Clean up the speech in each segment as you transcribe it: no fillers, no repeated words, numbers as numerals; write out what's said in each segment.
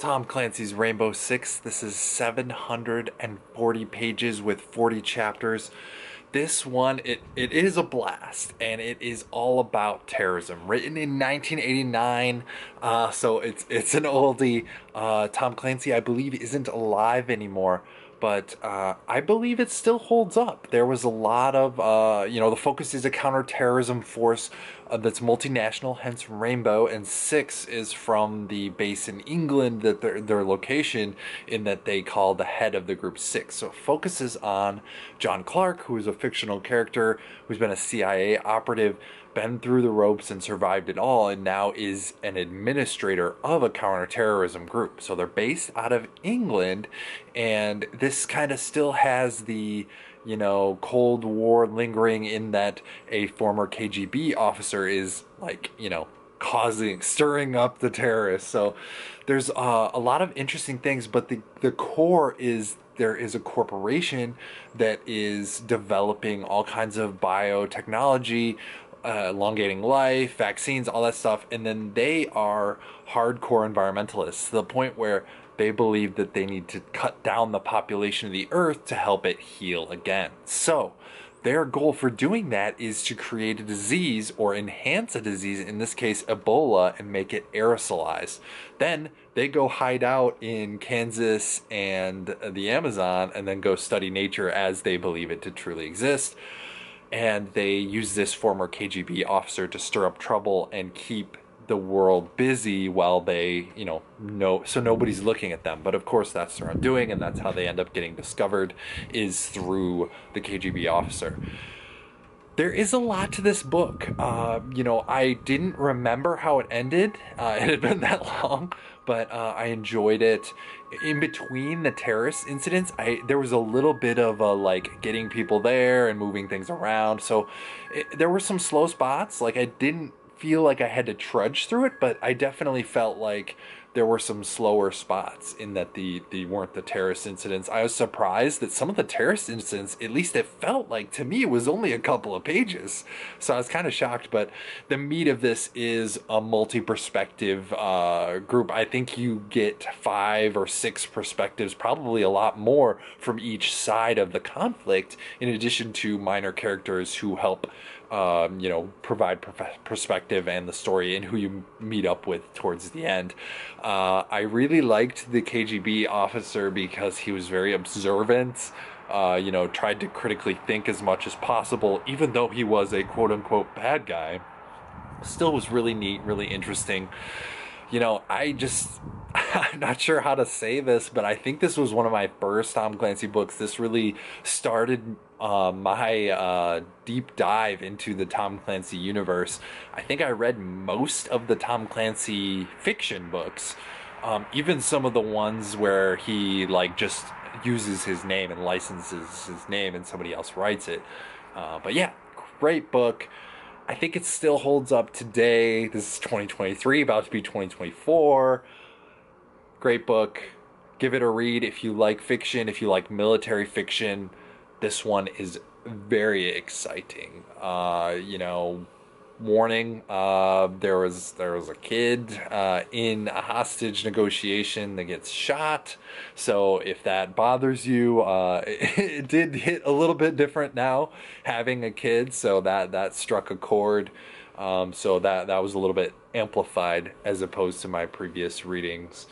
Tom Clancy's Rainbow Six. This is 740 pages with 40 chapters. This one, it is a blast, and it is all about terrorism. Written in 1989, so it's an oldie. Tom Clancy, I believe, isn't alive anymore, but I believe it still holds up. There was a lot of, the focus is a counterterrorism force that's multinational, hence Rainbow, and Six is from the base in England, that their location, in that they call the head of the group Six. So it focuses on John Clark, who is a fictional character who's been a CIA operative, been through the ropes and survived it all, and now is an administrator of a counterterrorism group. So they're based out of England, and this kind of still has the Cold War lingering, in that a former KGB officer is stirring up the terrorists. So there's a lot of interesting things, but the core is there is a corporation that is developing all kinds of biotechnology, elongating life, vaccines, all that stuff, and then they are hardcore environmentalists to the point where they believe that they need to cut down the population of the earth to help it heal again. So their goal for doing that is to create a disease, or enhance a disease, in this case Ebola, and make it aerosolized. Then they go hide out in Kansas and the Amazon, and then go study nature as they believe it to truly exist. And they use this former KGB officer to stir up trouble and keep the world busy while they, know, so nobody's looking at them. But of course, that's their undoing, and that's how they end up getting discovered, is through the KGB officer. There is a lot to this book. I didn't remember how it ended. It had been that long, but I enjoyed it. In between the terrorist incidents, there was a little bit of getting people there and moving things around. So there were some slow spots. I didn't feel like I had to trudge through it, but I definitely felt like there were some slower spots, in that the weren't the terrorist incidents. I was surprised that some of the terrorist incidents, at least it felt like to me, was only a couple of pages. So I was kind of shocked, but the meat of this is a multi-perspective group. I think you get 5 or 6 perspectives, probably a lot more, from each side of the conflict, in addition to minor characters who help provide perspective and the story, and who you meet up with towards the end. I really liked the KGB officer because he was very observant, tried to critically think as much as possible, even though he was a quote-unquote bad guy. Still was really neat, really interesting. I'm not sure how to say this, but I think this was one of my first Tom Clancy books. This really started my deep dive into the Tom Clancy universe. I think I read most of the Tom Clancy fiction books, even some of the ones where he just uses his name and licenses his name and somebody else writes it. But yeah, great book. I think it still holds up today. This is 2023, about to be 2024. Great book. Give it a read if you like fiction, if you like military fiction. This one is very exciting. Warning, there was a kid in a hostage negotiation that gets shot. So if that bothers you, it did hit a little bit different now, having a kid. So that struck a chord. So that was a little bit amplified as opposed to my previous readings.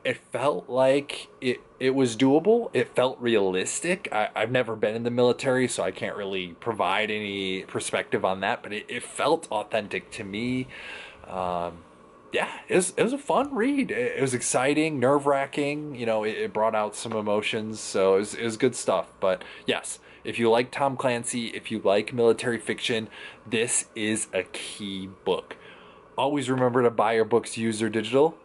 It felt like it was doable. It felt realistic. I've never been in the military, so I can't really provide any perspective on that, but it felt authentic to me. It was a fun read. It was exciting, nerve-wracking. It brought out some emotions, so it was good stuff. But yes, if you like Tom Clancy, if you like military fiction, this is a key book. Always remember to buy your books used or digital.